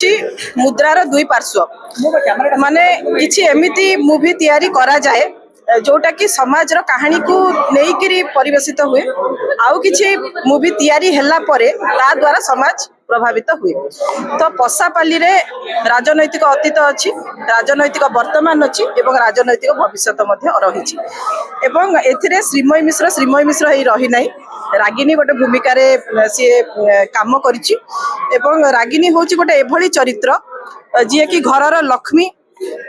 मुद्रार दुई पार्श्व माने किछि एमिति मूवी तैयारी करा जाए जोटा कि समाज रो कहानी को नेइकिरी परिवेशित हुए आउ किछि मूवी तैयारी हैला परे ता द्वारा समाज प्रभावित हुए। तो पसापाली रे राजनैतिक अतीत अच्छी, राजनैतिक वर्तमान अच्छी एवं राजनैतिक भविष्य मध्य रही एवं एथिरे श्रीमयी मिश्र ही रही नाही। रागिनी गोटे भूमिका रे सी काम करिछि एवं रागिनी होछि गोटे एभली चरित्र जी कि घरर लक्ष्मी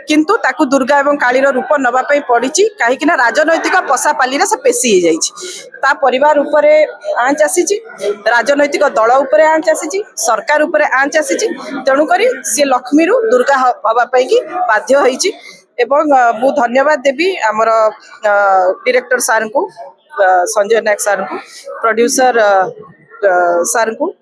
किंतु ताकू दुर्गा एवं कालीर रूप नवा पई पड़िछि कहीं राजनैतिक पसापाली रे से पेशी हो जाइछि। ता परिवार उपरे आंच आसीछि, राजनैतिक दल उपरे आंच आसीछि, सरकार उपरे आंच आसीछि, तेणु करी से लक्ष्मी रु दुर्गा हवा पई कि बाध्य होइछि। एवं मु धन्यवाद देबी हमर डायरेक्टर सार को, संजय नायक सार को, प्रोड्यूसर सार को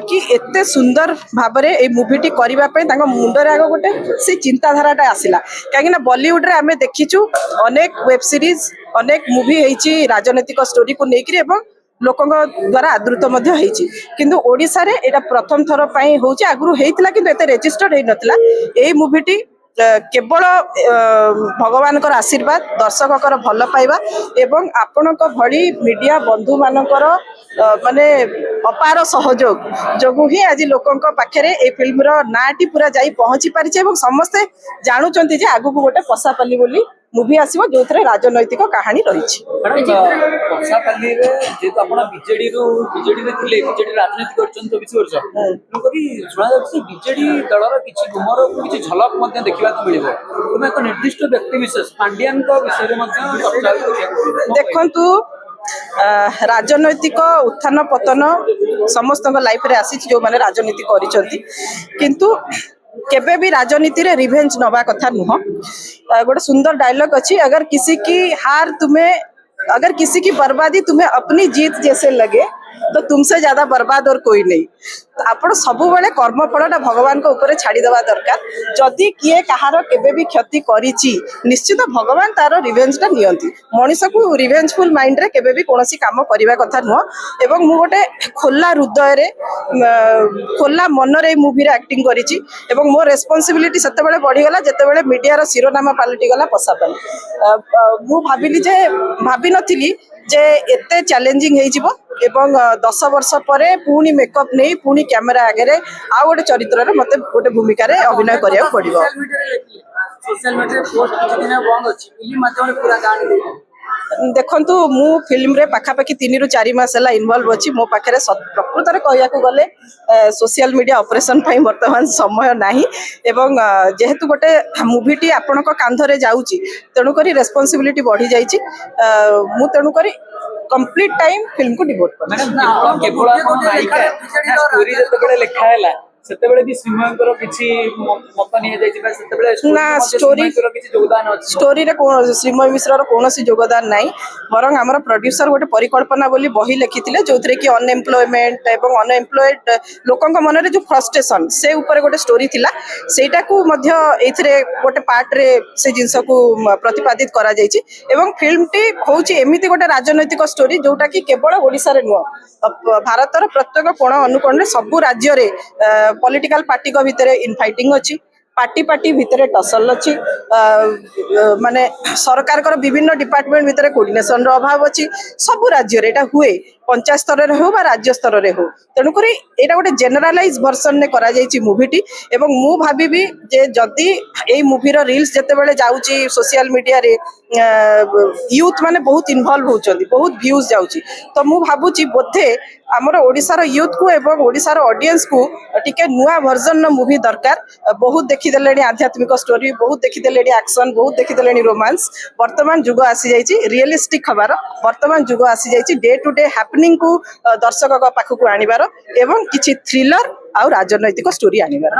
कि एते सुंदर भाबरे ए मूवीटी करिबा पय तांको मुंडरे आगो गोटे से चिंताधाराटा आसिला काहेकि ना बॉलीवुड रे आमे देखिचु अनेक वेब सीरीज अनेक मूवी हेची राजनैतिक स्टोरी को नेकिरी एवं लोकंग द्वारा आदृत मध्य हेची किंतु ओडिसा रे एटा प्रथम थर पय होची आगुरु हेतिला किंतु एते रजिस्टर्ड हे नथिला। ए मूवीटी केवल भगवान आशीर्वाद दर्शक भल पाइबा एवं आपण भली मीडिया बंधु मानकर माने अपार सहयोग जो ही आज लोकंक पाखरे ए फिल्म रो नाटी पूरा जाई पहुंची पारिছে एवं समस्ते जानुचंती जे आगु को गोटे पसापाली बोली मूवी आसीबो जोथरे राजनैतिक कहानी रहिछि। पसापाली रे जे तो आपण बीजेडी रे थिले बीजेडी राजनीति करछन तो 20 वर्ष कभी सुना जाछि बीजेडी दलर किछि गुमर किछि झलक मध्ये देखिबा को मिलिबो तुम एक निर्दिष्ट व्यक्ति विशेष पांड्यान को विषय रे मध्ये चर्चा देखंतु राजनैतिक उत्थान पतन समस्त लाइफ रे आसी जो माने राजनीति करिसंती किंतु केबे भी राजनीति रे रिवेंज नवा कथा नुह। गोटे सुंदर डायलॉग अच्छी, अगर किसी की हार तुम्हें अगर किसी की बर्बादी तुम्हें अपनी जीत जैसे लगे तो तुमसे ज्यादा बर्बाद और कोई नहीं। आपण सब बेले कर्मफलटा भगवान को ऊपर छाड़ी देवा दरकार। जदि किए कहार केबे भी क्षति करिछि निश्चित भगवान तार रिवेंजटा नियंती। मनीष को रिवेंजफुल माइंड रे केबे भी कोनोसी काम करिवा कथा नुह एवं मु गोटे खोला हृदय रे खोला मन रे मूवी रे एक्टिंग करिछि एवं मो रेस्पोंसिबिलिटी सेते बेले बढ़ी गला जेते बेले मीडिया रो शिरोनामा पलटि गला पसापाली। मु भाबी नथिली जे एते चैलेंजिंग हे जिवो एवं 10 वर्ष परे पुणी मेकअप नहीं पुणी कैमेरा आगे आ गोटे चरित्र रे मते गोटे भूमिका रे अभिनय करिया पड़िबो। सोशल मीडिया पोस्ट किछि दिन बंद अछि फिल्म माध्यम रे पूरा गान दे देखंतु मु फिल्म रे पाखापाखि 3 रु 4 मास हला इन्वॉल्व अछि। मो पाखरे प्रकृत रे कहया को गले सोशल मीडिया ऑपरेशन पई वर्तमान समय नाही एवं जेहेतु गोटे मूवीटी आपणक कांधरे जाउची तेणु करी रेस्पोंसिबिलिटी बढ़ी जाइची। मु तेणु करी कंप्लीट टाइम फिल्म को डिवोट कर मैडम केवल नायिका स्टोरी जते बेले लिखा हैला सेते बेले भी श्रीमयंकर किछि मत निया जाय छै सेते बेले ना स्टोरी किछि योगदान अछि स्टोरी रे कोन श्रीमय मिश्र रो कोनोसी योगदान नाही बरং हमर प्रोड्यूसर गोटे परिकल्पना बोली बही लिखिथिले जोथरे कि अनएम्प्लॉयमेंट एवं अनएम्प्लॉयड लोकंक मन रे जो फ्रस्ट्रेशन से ऊपर गोटे स्टोरी थिला सेटा को मध्य एथिरे गोटे पार्ट रे से जिंस को प्रतिपादित करा जाय छै एवं फिल्म टी होउची एमिति गोटे राजनैतिक स्टोरी जोटा कि केवल ओडिसा रे नुह भारतर प्रत्येक कोण अनुकोण रे सब राज्य रे पॉलिटिकल पार्टी को भितर इनफाइटिंग अच्छी पार्टी पार्टी भितर टसल अच्छी माने सरकार कर विभिन्न डिपार्टमेंट भितर कोऑर्डिनेशन रो अभाव अच्छी सब राज्य रे एटा हुए पंचायत स्तर रे हो बा राज्य स्तर रे हो तेणु करी एटा गोटे जनरलाइज वर्जन ने करा जायछि मूवीटी एवं मु भाबीबी जे जदी एई मूवी रो रील्स जते बेले जाउची सोशल मीडिया रे यूथ माने बहुत इन्वॉल्व होचंदी बहुत व्यूज जाउची तो मु भाबुची बोधे हमर ओडिसा रो यूथ को एवं ओडिसा रो ऑडियंस को टिके नुआ वर्जन नो मूवी दरकार। बहुत देखि देलेनी आध्यात्मिक स्टोरी बहुत देखि देलेनी एक्शन बहुत देखि देलेनी रोमांस वर्तमान जुग आसी जायछि रियलिस्टिक खबर वर्तमान जुग आसी जायछि डे टू डे हैपनिंग को दर्शक का पाखु को आनिबार एवं किछि थ्रिलर आउ राजनैतिक स्टोरी आनिबार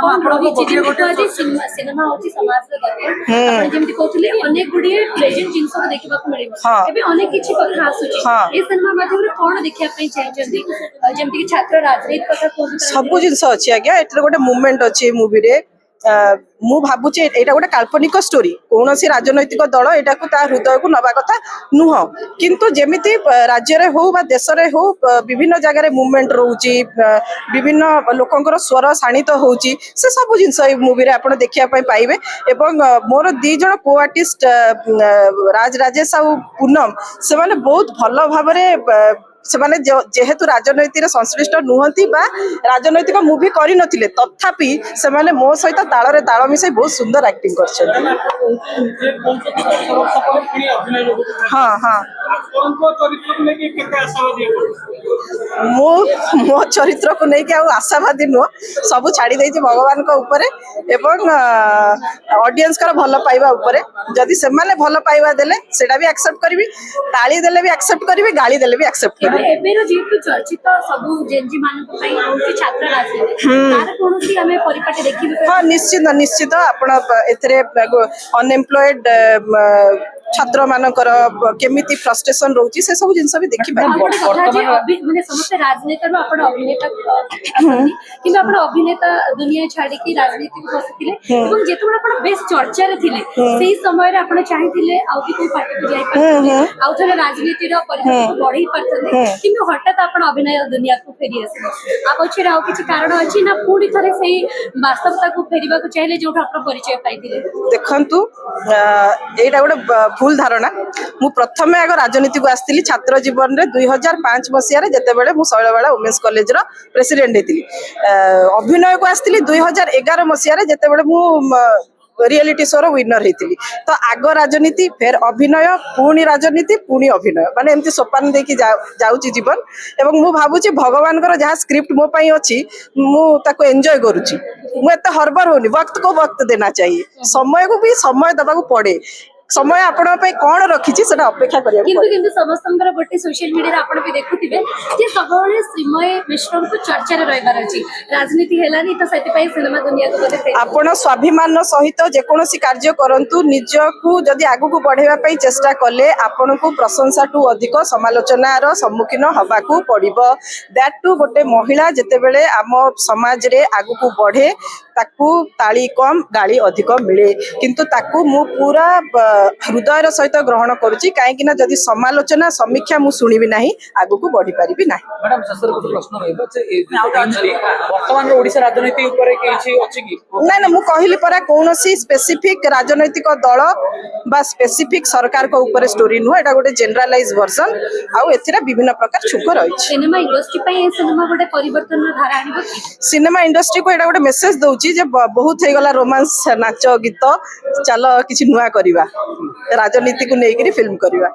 सिनेमा होची समाज रे दरकार आपण जेमति कहथले अनेक गुडी प्रेजेंट जिंस को देखिबा को मिलिबो एबे अनेक किछि कथा आसुची ए सिनेमा माध्यम रे कोन देखिया पई चाहचंदी जेमति कि छात्र राजनीति कथा को सब जिंस अछि आज्ञा एतरे गोटे मूवमेंट अछि मूवी रे ମୁଁ ଭାବୁଛି ଏଇଟା ଗୋଟେ କାଳ୍ପନିକ ଷ୍ଟୋରି କୌଣସି ରାଜନୈତିକ ଦଳ ଏଟାକୁ ତା ହୃଦୟକୁ ନବା କଥା ନୁହଁ କିନ୍ତୁ ଯେମିତି ରାଜ୍ୟରେ ହଉ ବା ଦେଶରେ ହଉ ବିଭିନ୍ନ ଜାଗାରେ ମୁଭମେଣ୍ଟ ରହୁଛି ବିଭିନ୍ନ ଲୋକଙ୍କର ସ୍ୱର ଶାଣିତ ହଉଛି ସେ ସବୁ ଜିନିଷ ଏଇ ମୁଭିରେ ଆପଣ ଦେଖିବା ପାଇଁ ପାଇବେ ଏବଂ ମୋର 2 ଜଣ କୋ ଆର୍ଟିଷ୍ଟ ରାଜ ରାଜେଶ ଆଉ ପୂନମ ସେମାନେ ବହୁତ ଭଲ ଭାବରେ ସେମାନେ ଯେହେତୁ ରାଜନୈତିକ ସଂଶ୍ଳିଷ୍ଟ ନୁହନ୍ତି ବା ରାଜନୈତିକ ମୁଭି କରିନଥିଲେ ତଥାପି ସେମାନେ ମୋ ସହିତ ତାଳରେ ତାଳ ମିଶାଇ ବହୁତ ସୁନ୍ଦର ଆକ୍ଟିଂ କରିଛନ୍ତି ହଁ ହଁ ମୁଁ ମୋ ଚରିତ୍ରକୁ ନେଇକି ଆଉ ଆଶାବାଦୀ ନୁହଁ ସବୁ ଛାଡ଼ି ଦେଇଛି ଭଗବାନଙ୍କ ଉପରେ ଏବଂ ଅଡିଏନ୍ସଙ୍କର ଭଲ ପାଇବା ଉପରେ ଯଦି ସେମାନେ ଭଲ ପାଇବା ଦେଲେ ସେଟା ବି ଆକ୍ସେପ୍ଟ କରିବି ତାଳି ଦେଲେ ବି ଆକ୍ସେପ୍ଟ କରିବି ଗାଳି ଦେଲେ ବି ଆକ୍ସେପ୍ଟ କରିବି ଏବେର ଯେହେତୁ ଚର୍ଚ୍ଚିତ ସବୁ ଜେନଜି ମାନଙ୍କ ପାଇଁ ହଉଛି ଛାତ୍ର ରାଜନୀତି ତାର କୌଣସି ଆମେ ପରିପାଟି ଦେଖିବା ହଁ ନିଶ୍ଚିତ ନିଶ୍ଚିତ ଆପଣ ଏଥିରେ ଅନଏମ୍ପ୍ଲଏଡ ଛାତ୍ର ମାନଙ୍କର କେମିତି ଫ୍ରଷ୍ଟ୍ରେସନ ରହୁଛି ସେ ସବୁ ଜିନିଷ ବି ଦେଖିପାରିବେ ମାନେ ସମସ୍ତେ ରାଜନେତାରୁ ଆପଣ ଅଭିନେତା କିନ୍ତୁ ଆପଣ ଅଭିନେତା ଦୁନିଆ ଛାଡିକି ରାଜନୀତିକୁ ବସିଥିଲେ ଏବଂ ଯେତେବେଳେ ଆପଣ ବେଶ ଚର୍ଚ୍ଚାରେ ଥିଲେ ସେଇ ସମୟରେ ଆପଣ ଚାହିଁଥିଲେ ଆଉ ବି କୋଉ ପାର୍ଟିକୁ ଯାଇପାରିଥିଲେ ଆଉ ଥରେ ରାଜନୀତିର ପରିବେଶକୁ ବଢେଇ ପାରିଥିଲେ କିନ୍ତୁ ହଠାତ୍ ଆପଣ ଅଭିନୟ ଦୁନିଆକୁ ଫେରି ଆସିଲେ ଆ ପଛରେ ଆଉ କିଛି କାରଣ ଅଛି ନା ପୁଣି ଥରେ ସେଇ ବାସ୍ତବତାକୁ ଫେରିବାକୁ ଚାହିଁଲେ ଯୋଉଠୁ ଆପଣ ପରିଚୟ ପାଇଥିଲେ ଦେଖନ୍ତୁ ଏଇଟା ଗୋଟେ ଭୁଲ ଧାରଣା ମୁଁ ପ୍ରଥମେ ଆଗ ରାଜନୀତିକୁ ଆସିଥିଲି ଛାତ୍ର ଜୀବନରେ 2005 ମସିହାରେ ଯେତେବେଳେ ମୁଁ ଶୈଳବାଳା ଓମେନ୍ସ କଲେଜର ପ୍ରେସିଡେଣ୍ଟ ହେଇଥିଲି ଅଭିନୟକୁ ଆସିଥିଲି 2011 ମସିହାରେ ଯେତେବେଳେ ମୁଁ ରିଏଲିଟି ଶୋର ୱିନର ହେଇଥିଲି ତ ଆଗ ରାଜନୀତି ଫେର ଅଭିନୟ ପୁଣି ରାଜନୀତି ପୁଣି ଅଭିନୟ ମାନେ ଏମିତି ସୋପାନ ଦେଇକି ଯାଉଛି ଜୀବନ ଏବଂ ମୁଁ ଭାବୁଛି ଭଗବାନଙ୍କର ଯାହା ସ୍କ୍ରିପ୍ଟ ମୋ ପାଇଁ ଅଛି ମୁଁ ତାକୁ ଏନ୍ଜୟ କରୁଛି ମୁଁ ଏତେ ହର୍ବର ହଉନି वक्त को वक्त देना चाहिए ସମୟକୁ ବି ସମୟ ଦେବାକୁ ପଡେ ସମୟ ଆପଣଙ୍କ ପାଇଁ କଣ ରଖିଛି ସେଟା ଅପେକ୍ଷା କରିବାକୁ କିନ୍ତୁ କିନ୍ତୁ ସମସ୍ତଙ୍କର ଗୋଟେ ସୋସିଆଲ ମିଡିଆରେ ଆପଣ ବି ଦେଖୁଥିବେ ଯେ ସବୁବେଳେ ଶ୍ରୀମୟ ମିଶ୍ରଙ୍କୁ ଚର୍ଚ୍ଚାରେ ରହିବାର ଅଛି ରାଜନୀତି ହେଲାନି ତ ସେଥିପାଇଁ ସିନେମା ଦୁନିଆକୁ ବୋଧେ ଆପଣ ସ୍ୱାଭିମାନ ସହିତ ଯେକୌଣସି କାର୍ଯ୍ୟ କରନ୍ତୁ ନିଜକୁ ଯଦି ଆଗକୁ ବଢେଇବା ପାଇଁ ଚେଷ୍ଟା କଲେ ଆପଣଙ୍କୁ ପ୍ରଶଂସାଠୁ ଅଧିକ ସମାଲୋଚନାର ସମ୍ମୁଖୀନ ହବାକୁ ପଡିବ ଦ୍ୟାଟ୍ ଟୁ ଗୋଟେ ମହିଳା ଯେତେବେଳେ ଆମ ସମାଜରେ ଆଗକୁ ବଢେ ତାକୁ ତାଳି କମ ଗାଳି ଅଧିକ ମିଳେ କିନ୍ତୁ ତାକୁ ମୁଁ ପୁରା ହୃଦୟର ସହିତ ଗ୍ରହଣ କରୁଛି କାହିଁକି ନା ଯଦି ସମାଲୋଚନା ସମୀକ୍ଷା ମୁଁ ଶୁଣିବି ନାହିଁ ଆଗକୁ ବଢି ପାରିବି ନାହିଁ ମ୍ୟାଡାମ ଶେଷରେ ଗୋଟେ ପ୍ରଶ୍ନ ରହିବ ଯେ ବର୍ତ୍ତମାନର ଓଡିଶା ରାଜନୀତି ଉପରେ କିଛି ଅଛି କି ନାଇଁ ନା ମୁଁ କହିଲି ପରା କୌଣସି ସ୍ପେସିଫିକ ରାଜନୈତିକ ଦଳ ବା ସ୍ପେସିଫିକ ସରକାରଙ୍କ ଉପରେ ଷ୍ଟୋରି ନୁହଁ ଏଟା ଗୋଟେ ଜେନେରାଲାଇଜ ଭର୍ସନ ଆଉ ଏଥିରେ ବିଭିନ୍ନ ପ୍ରକାର ଛୁକ ରହିଛି ସିନେମା ଇଣ୍ଡଷ୍ଟ୍ରି ପାଇଁ ଏ ସିନେମା ଗୋଟେ ପରିବର୍ତ୍ତନର ଧାରା ଆଣିବ ସିନେମା ଇଣ୍ଡଷ୍ଟ୍ରିକୁ ଏଟା ଗୋଟେ ମେସେଜ ଦଉଛି ଯେ ବହୁତ ହେଇଗଲା ରୋମାନ୍ସ ନାଚ ଗୀତ ଚାଲ କିଛି ନୂଆ କରିବା ରାଜନୀତିକୁ ନେଇକିରି ଫିଲ୍ମ କରିବା